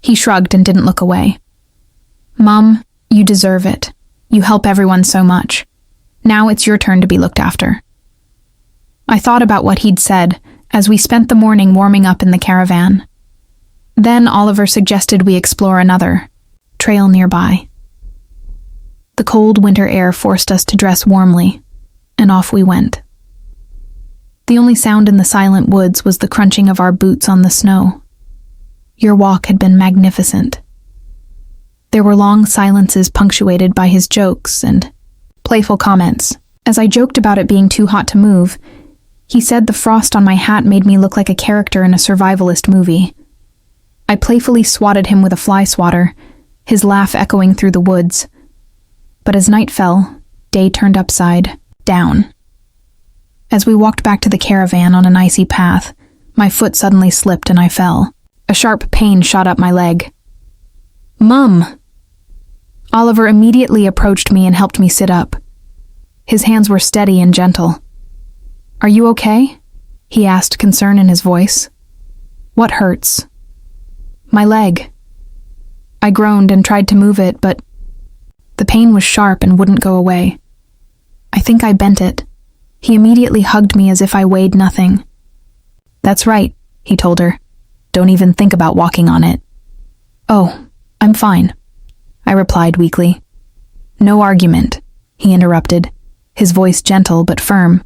He shrugged and didn't look away. "Mom, you deserve it. You help everyone so much. Now it's your turn to be looked after." I thought about what he'd said as we spent the morning warming up in the caravan. Then Oliver suggested we explore another trail nearby. The cold winter air forced us to dress warmly, and off we went. The only sound in the silent woods was the crunching of our boots on the snow. Your walk had been magnificent. There were long silences punctuated by his jokes and playful comments. As I joked about it being too hot to move, he said the frost on my hat made me look like a character in a survivalist movie. I playfully swatted him with a fly swatter, his laugh echoing through the woods. But as night fell, day turned upside down. As we walked back to the caravan on an icy path, my foot suddenly slipped and I fell. A sharp pain shot up my leg. "Mum!" Oliver immediately approached me and helped me sit up. His hands were steady and gentle. "Are you okay?" he asked, concern in his voice. "What hurts?" "My leg." I groaned and tried to move it, but the pain was sharp and wouldn't go away. I think I bent it. He immediately hugged me as if I weighed nothing. "That's right," he told her. "Don't even think about walking on it." "Oh, I'm fine," I replied weakly. "No argument," he interrupted, his voice gentle but firm.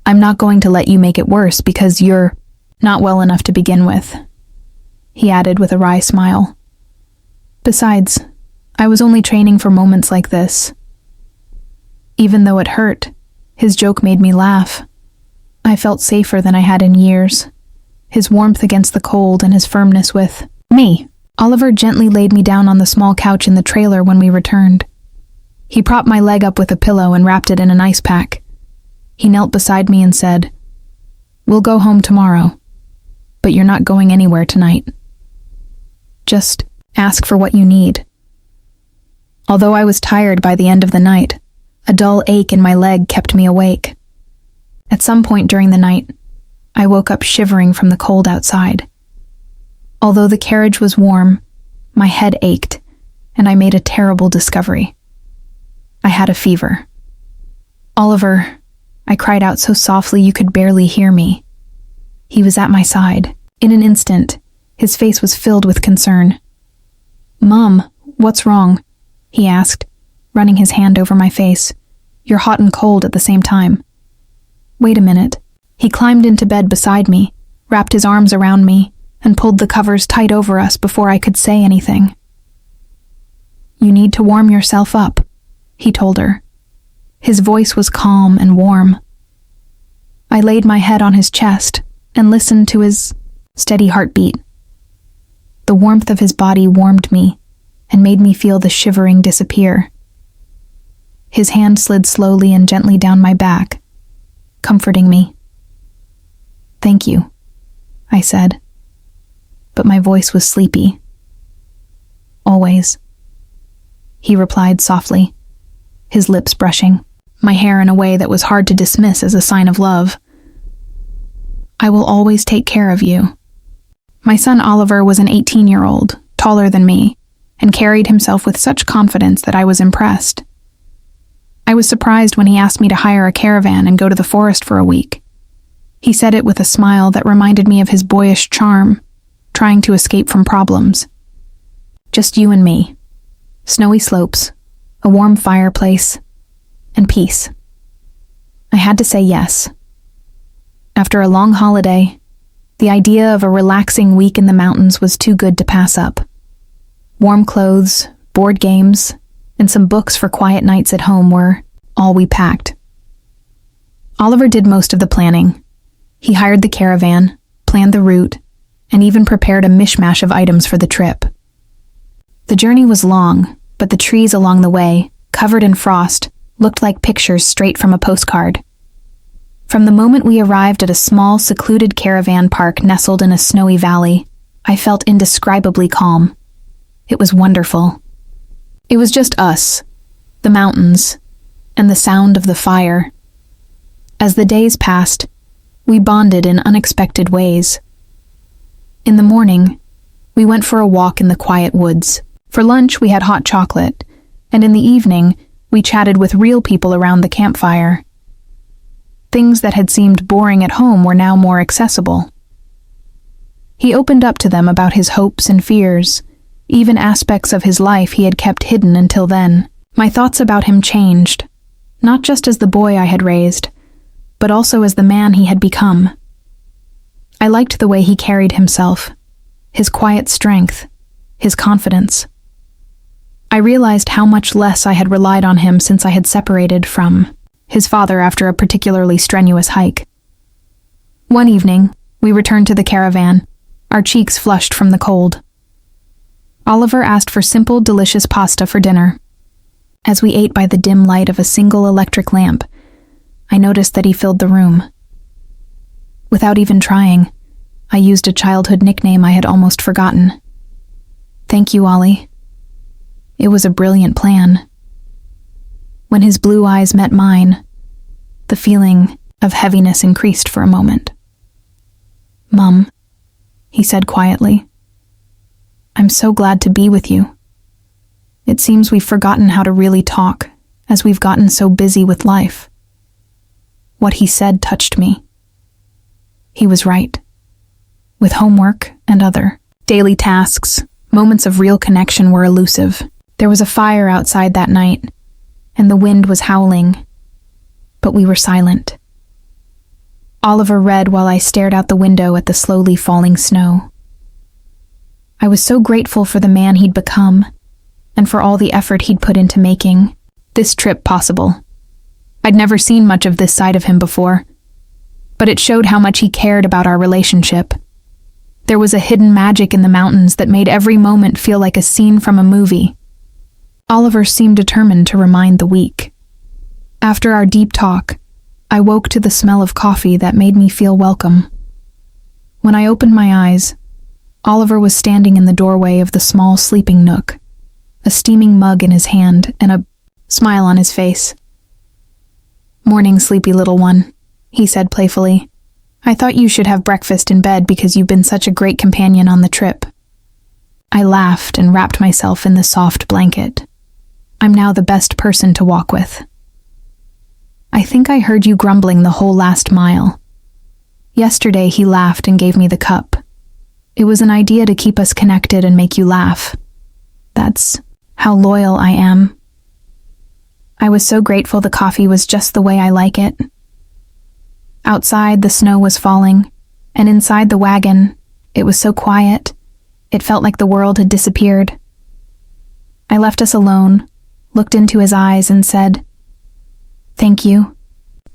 "I'm not going to let you make it worse because you're not well enough to begin with," he added with a wry smile. "Besides, I was only training for moments like this." Even though it hurt, his joke made me laugh. I felt safer than I had in years. His warmth against the cold and his firmness with me. Oliver gently laid me down on the small couch in the trailer when we returned. He propped my leg up with a pillow and wrapped it in an ice pack. He knelt beside me and said, "We'll go home tomorrow, but you're not going anywhere tonight. Just ask for what you need." Although I was tired by the end of the night, a dull ache in my leg kept me awake. At some point during the night, I woke up shivering from the cold outside. Although the carriage was warm, my head ached, and I made a terrible discovery. I had a fever. "Oliver," I cried out so softly you could barely hear me. He was at my side. In an instant, his face was filled with concern. "Mom, what's wrong?" he asked, running his hand over my face. "You're hot and cold at the same time." "Wait a minute." He climbed into bed beside me, wrapped his arms around me, and pulled the covers tight over us before I could say anything. "You need to warm yourself up," he told her. His voice was calm and warm. I laid my head on his chest and listened to his steady heartbeat. The warmth of his body warmed me and made me feel the shivering disappear. His hand slid slowly and gently down my back, comforting me. "Thank you," I said, but my voice was sleepy. "Always," he replied softly, his lips brushing my hair in a way that was hard to dismiss as a sign of love. "I will always take care of you." My son Oliver was an 18-year-old, taller than me, and carried himself with such confidence that I was impressed. I was surprised when he asked me to hire a caravan and go to the forest for a week. He said it with a smile that reminded me of his boyish charm, trying to escape from problems. Just you and me. Snowy slopes, a warm fireplace, and peace. I had to say yes. After a long holiday, the idea of a relaxing week in the mountains was too good to pass up. Warm clothes, board games, and some books for quiet nights at home were all we packed. Oliver did most of the planning. He hired the caravan, planned the route, and even prepared a mishmash of items for the trip. The journey was long, but the trees along the way, covered in frost, looked like pictures straight from a postcard. From the moment we arrived at a small, secluded caravan park nestled in a snowy valley, I felt indescribably calm. It was wonderful. It was just us, the mountains, and the sound of the fire. As the days passed, we bonded in unexpected ways. In the morning, We went for a walk in the quiet woods. For lunch, we had hot chocolate, and in the evening, we chatted with real people around the campfire. Things that had seemed boring at home were now more accessible. He opened up to them about his hopes and fears, even aspects of his life he had kept hidden until then. My thoughts about him changed, not just as the boy I had raised, but also as the man he had become. I liked the way he carried himself, his quiet strength, his confidence. I realized how much less I had relied on him since I had separated from his father after a particularly strenuous hike. One evening, we returned to the caravan, our cheeks flushed from the cold. Oliver asked for simple, delicious pasta for dinner. As we ate by the dim light of a single electric lamp, I noticed that he filled the room. Without even trying, I used a childhood nickname I had almost forgotten. Thank you, Ollie. It was a brilliant plan. When his blue eyes met mine, the feeling of heaviness increased for a moment. Mum, he said quietly, I'm so glad to be with you. It seems we've forgotten how to really talk, as we've gotten so busy with life. What he said touched me. He was right. With homework and other daily tasks, moments of real connection were elusive. There was a fire outside that night, and the wind was howling, but we were silent. Oliver read while I stared out the window at the slowly falling snow. I was so grateful for the man he'd become, and for all the effort he'd put into making this trip possible. I'd never seen much of this side of him before, but it showed how much he cared about our relationship. There was a hidden magic in the mountains that made every moment feel like a scene from a movie. Oliver seemed determined to remind the weak. After our deep talk, I woke to the smell of coffee that made me feel welcome. When I opened my eyes, Oliver was standing in the doorway of the small sleeping nook, a steaming mug in his hand and a smile on his face. Morning, sleepy little one, he said playfully. I thought you should have breakfast in bed because you've been such a great companion on the trip. I laughed and wrapped myself in the soft blanket. I'm now the best person to walk with. I think I heard you grumbling the whole last mile. Yesterday he laughed and gave me the cup. It was an idea to keep us connected and make you laugh. That's how loyal I am. I was so grateful the coffee was just the way I like it. Outside, the snow was falling, and inside the wagon, it was so quiet, it felt like the world had disappeared. I left us alone, looked into his eyes and said, Thank you.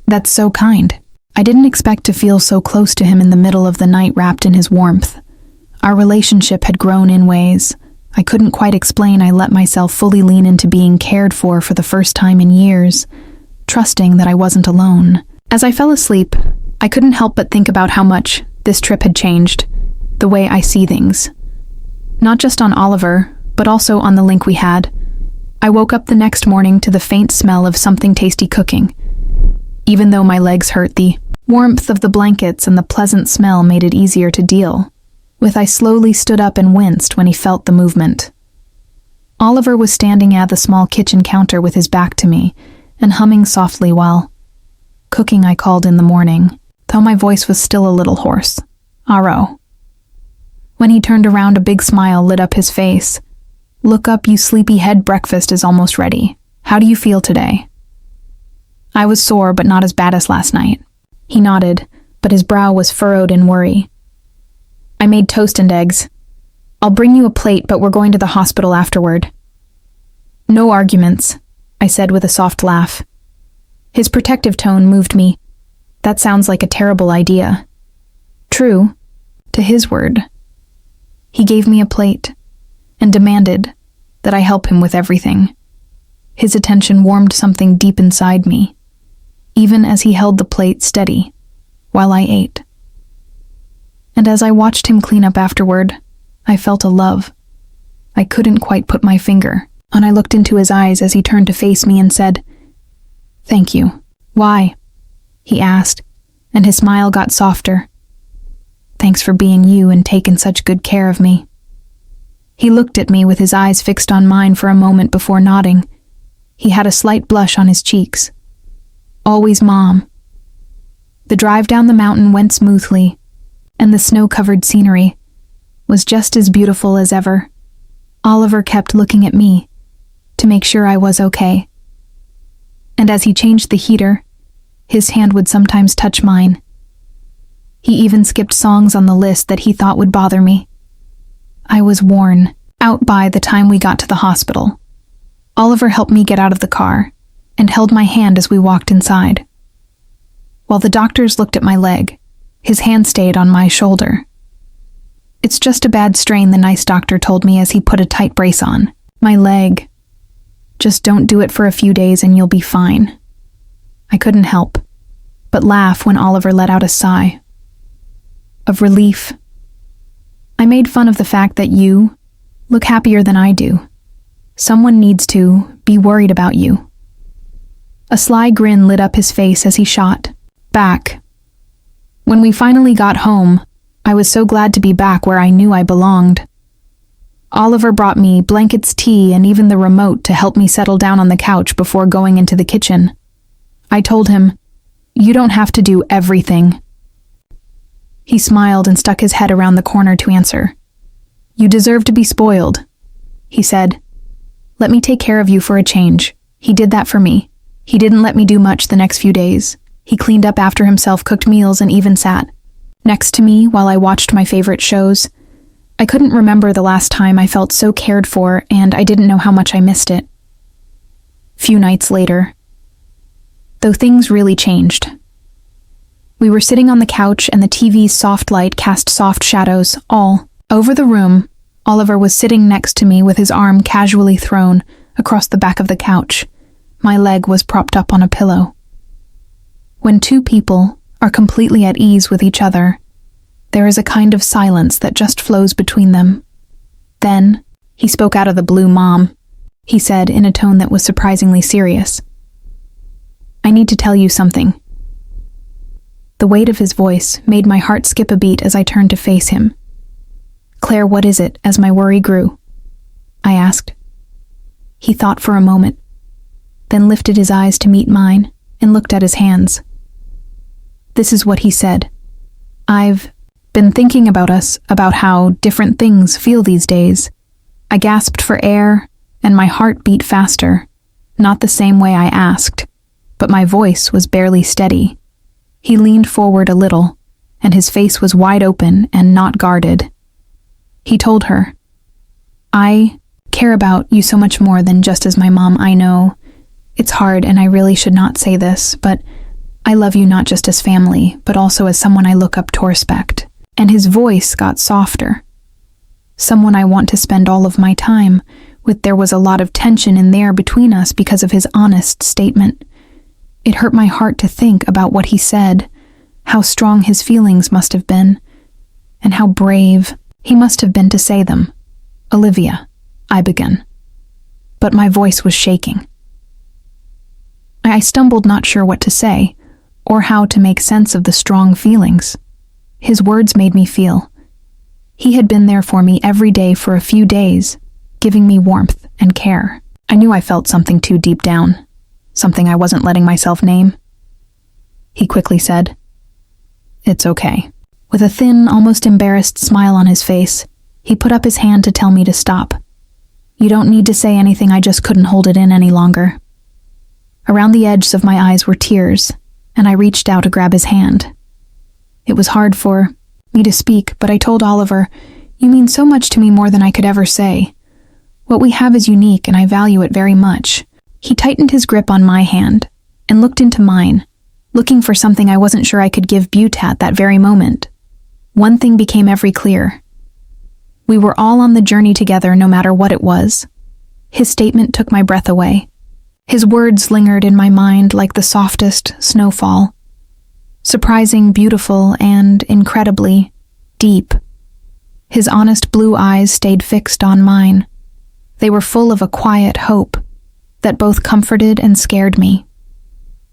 That's so kind. I didn't expect to feel so close to him in the middle of the night wrapped in his warmth. Our relationship had grown in ways I couldn't quite explain. I let myself fully lean into being cared for the first time in years, trusting that I wasn't alone. As I fell asleep, I couldn't help but think about how much this trip had changed the way I see things. Not just on Oliver, but also on the link we had. I woke up the next morning to the faint smell of something tasty cooking. Even though my legs hurt, the warmth of the blankets and the pleasant smell made it easier to deal with. I slowly stood up and winced when he felt the movement. Oliver was standing at the small kitchen counter with his back to me and humming softly while cooking. I called in the morning, though my voice was still a little hoarse. Aro. When he turned around, a big smile lit up his face. Look up, you sleepyhead, breakfast is almost ready. How do you feel today? I was sore, but not as bad as last night. He nodded, but his brow was furrowed in worry. I made toast and eggs. I'll bring you a plate, but we're going to the hospital afterward. No arguments, I said with a soft laugh. His protective tone moved me. That sounds like a terrible idea. True, to his word. He gave me a plate and demanded that I help him with everything. His attention warmed something deep inside me, even as he held the plate steady while I ate. And as I watched him clean up afterward, I felt a love I couldn't quite put my finger on. I looked into his eyes as he turned to face me and said, Thank you. Why? He asked, and his smile got softer. Thanks for being you and taking such good care of me. He looked at me with his eyes fixed on mine for a moment before nodding. He had a slight blush on his cheeks. Always Mom. The drive down the mountain went smoothly, and the snow-covered scenery was just as beautiful as ever. Oliver kept looking at me to make sure I was okay. And as he changed the heater, his hand would sometimes touch mine. He even skipped songs on the list that he thought would bother me. I was worn out by the time we got to the hospital. Oliver helped me get out of the car and held my hand as we walked inside. While the doctors looked at my leg, his hand stayed on my shoulder. "It's just a bad strain," the nice doctor told me as he put a tight brace on my leg. "Just don't do it for a few days and you'll be fine." I couldn't help but laugh when Oliver let out a sigh of relief. "I made fun of the fact that you look happier than I do. Someone needs to be worried about you." A sly grin lit up his face as he shot back. When we finally got home, I was so glad to be back where I knew I belonged. Oliver brought me blankets, tea, and even the remote to help me settle down on the couch before going into the kitchen. I told him, "You don't have to do everything." He smiled and stuck his head around the corner to answer. "You deserve to be spoiled," he said. "Let me take care of you for a change." He did that for me. He didn't let me do much the next few days. He cleaned up after himself, cooked meals, and even sat next to me while I watched my favorite shows. I couldn't remember the last time I felt so cared for, and I didn't know how much I missed it. Few nights later, though, things really changed. We were sitting on the couch and the TV's soft light cast soft shadows all over the room. Oliver was sitting next to me with his arm casually thrown across the back of the couch. My leg was propped up on a pillow. When two people are completely at ease with each other, there is a kind of silence that just flows between them. Then, he spoke out of the blue. "Mom," he said in a tone that was surprisingly serious. "I need to tell you something." The weight of his voice made my heart skip a beat as I turned to face him. "Claire, what is it?" as my worry grew, I asked. He thought for a moment, then lifted his eyes to meet mine and looked at his hands. This is what he said. "I've been thinking about us, about how different things feel these days." I gasped for air, and my heart beat faster, not the same way I asked, but my voice was barely steady. He leaned forward a little, and his face was wide open and not guarded. He told her, "I care about you so much more than just as my mom. I know it's hard and I really should not say this, but I love you not just as family, but also as someone I look up to respect." And his voice got softer. "Someone I want to spend all of my time with." There was a lot of tension in there between us because of his honest statement. It hurt my heart to think about what he said, how strong his feelings must have been, and how brave he must have been to say them. "Olivia," I began, but my voice was shaking. I stumbled, not sure what to say, or how to make sense of the strong feelings. His words made me feel. He had been there for me every day for a few days, giving me warmth and care. I knew I felt something too deep down, something I wasn't letting myself name. He quickly said, "It's okay." With a thin, almost embarrassed smile on his face, he put up his hand to tell me to stop. "You don't need to say anything, I just couldn't hold it in any longer." Around the edges of my eyes were tears, and I reached out to grab his hand. It was hard for me to speak, but I told Oliver, "You mean so much to me, more than I could ever say. What we have is unique, and I value it very much." He tightened his grip on my hand and looked into mine, looking for something I wasn't sure I could give Butte at that very moment. One thing became ever clear. We were all on the journey together, no matter what it was. His statement took my breath away. His words lingered in my mind like the softest snowfall. Surprising, beautiful, and incredibly deep. His honest blue eyes stayed fixed on mine. They were full of a quiet hope that both comforted and scared me.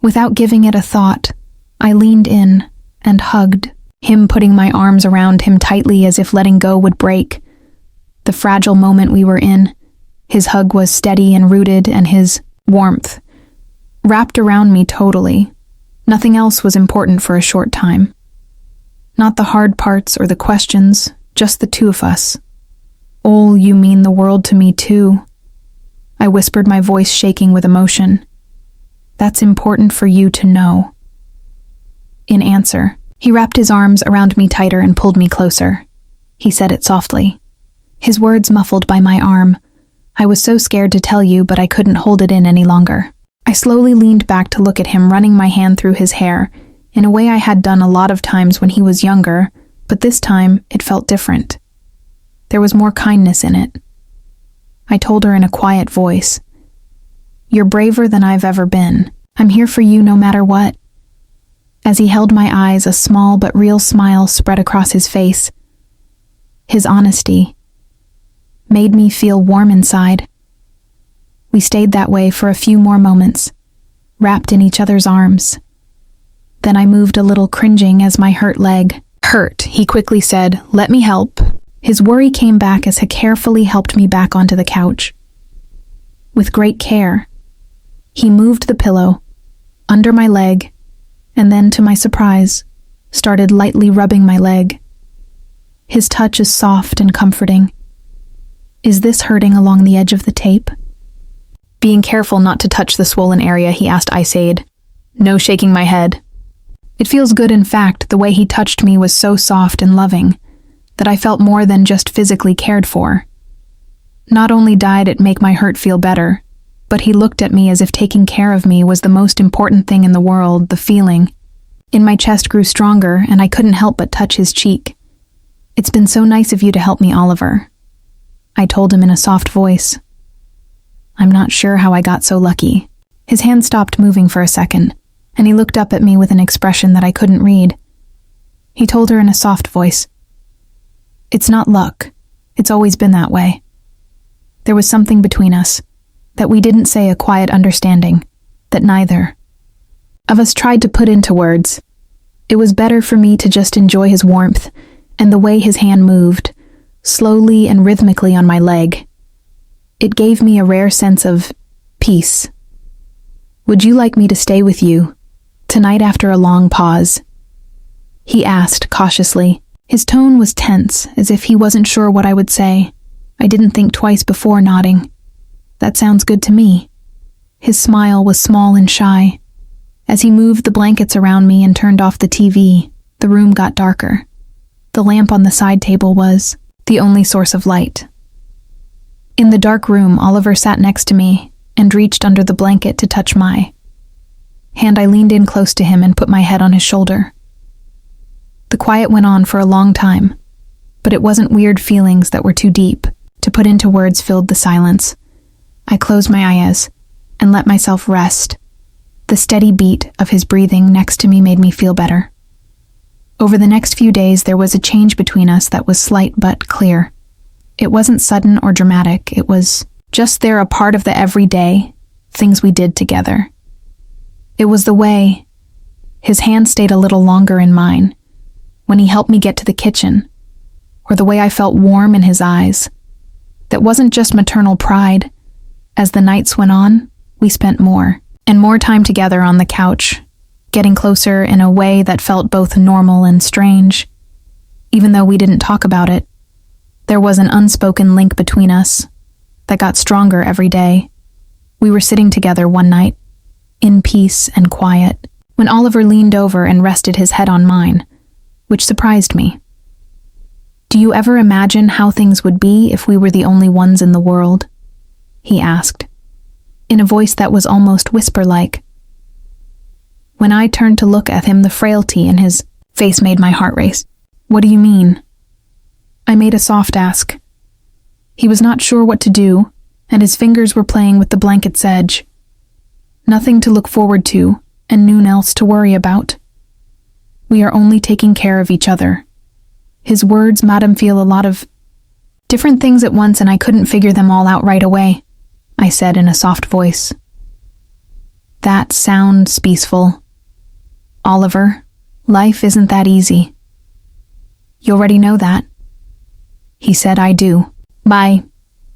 Without giving it a thought, I leaned in and hugged him, putting my arms around him tightly as if letting go would break. the fragile moment we were in. His hug was steady and rooted, and his warmth wrapped around me totally. Nothing else was important for a short time. Not the hard parts or the questions, just the two of us. "Oh, you mean the world to me too," I whispered, my voice shaking with emotion. "That's important for you to know." In answer, he wrapped his arms around me tighter and pulled me closer. He said it softly, his words muffled by my arm. I was so scared to tell you, but I couldn't hold it in any longer. I slowly leaned back to look at him, running my hand through his hair, in a way I had done a lot of times when he was younger, but this time it felt different. There was more kindness in it. I told her in a quiet voice, "You're braver than I've ever been. I'm here for you no matter what." As he held my eyes, a small but real smile spread across his face. His honesty made me feel warm inside. We stayed that way for a few more moments, wrapped in each other's arms. Then I moved a little, cringing as my hurt leg hurt. He quickly said, "Let me help." His worry came back as he carefully helped me back onto the couch. With great care, he moved the pillow under my leg, and then, to my surprise, started lightly rubbing my leg. His touch is soft and comforting. "Is this hurting along the edge of the tape?" Being careful not to touch the swollen area, he asked ice-aid. No, shaking my head. It feels good. In fact, the way he touched me was so soft and loving that I felt more than just physically cared for. Not only did it make my hurt feel better, but he looked at me as if taking care of me was the most important thing in the world. The feeling in my chest grew stronger, and I couldn't help but touch his cheek. "It's been so nice of you to help me, Oliver," I told him in a soft voice. I'm not sure how I got so lucky. His hand stopped moving for a second, and he looked up at me with an expression that I couldn't read. He told her in a soft voice, "It's not luck. It's always been that way." There was something between us that we didn't say, a quiet understanding that neither of us tried to put into words. It was better for me to just enjoy his warmth and the way his hand moved, slowly and rhythmically on my leg. It gave me a rare sense of peace. "Would you like me to stay with you tonight?" After a long pause, he asked cautiously. His tone was tense, as if he wasn't sure what I would say. I didn't think twice before nodding. "That sounds good to me." His smile was small and shy. As he moved the blankets around me and turned off the TV, the room got darker. The lamp on the side table was the only source of light. In the dark room, Oliver sat next to me and reached under the blanket to touch my hand. I leaned in close to him and put my head on his shoulder. The quiet went on for a long time, but it wasn't weird feelings that were too deep to put into words filled the silence. I closed my eyes and let myself rest. The steady beat of his breathing next to me made me feel better. Over the next few days, there was a change between us that was slight but clear. It wasn't sudden or dramatic. It was just there, a part of the everyday things we did together. It was the way his hand stayed a little longer in mine when he helped me get to the kitchen, or the way I felt warm in his eyes. That wasn't just maternal pride. As the nights went on, we spent more and more time together on the couch, getting closer in a way that felt both normal and strange. Even though we didn't talk about it, there was an unspoken link between us that got stronger every day. We were sitting together one night, in peace and quiet, when Oliver leaned over and rested his head on mine, which surprised me. "Do you ever imagine how things would be if we were the only ones in the world?" he asked, in a voice that was almost whisper-like. When I turned to look at him, the frailty in his face made my heart race. "What do you mean?" I made a soft ask. He was not sure what to do, and his fingers were playing with the blanket's edge. Nothing to look forward to, and nothing else to worry about. We are only taking care of each other. His words made him feel a lot of different things at once, and I couldn't figure them all out right away, I said in a soft voice. "That sounds peaceful. Oliver, life isn't that easy." "You already know that," he said. "I do." Bye.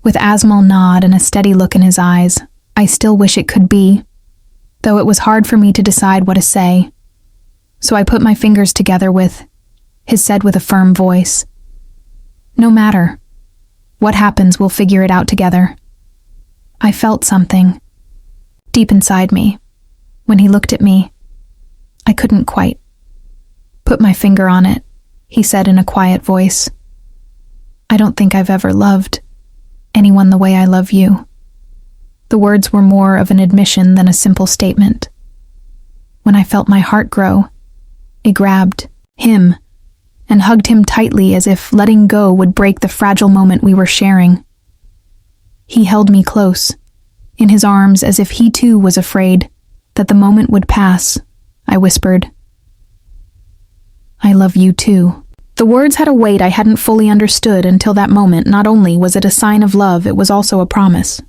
With Asmal's nod and a steady look in his eyes, I still wish it could be, though it was hard for me to decide what to say. So I put my fingers together with, his said with a firm voice, "No matter. What happens, we'll figure it out together." I felt something, deep inside me. When he looked at me, I couldn't quite put my finger on it. He said in a quiet voice, "I don't think I've ever loved anyone the way I love you." The words were more of an admission than a simple statement. When I felt my heart grow, I grabbed him and hugged him tightly as if letting go would break the fragile moment we were sharing. He held me close, in his arms as if he too was afraid that the moment would pass. I whispered, "I love you too." The words had a weight I hadn't fully understood until that moment. Not only was it a sign of love, it was also a promise.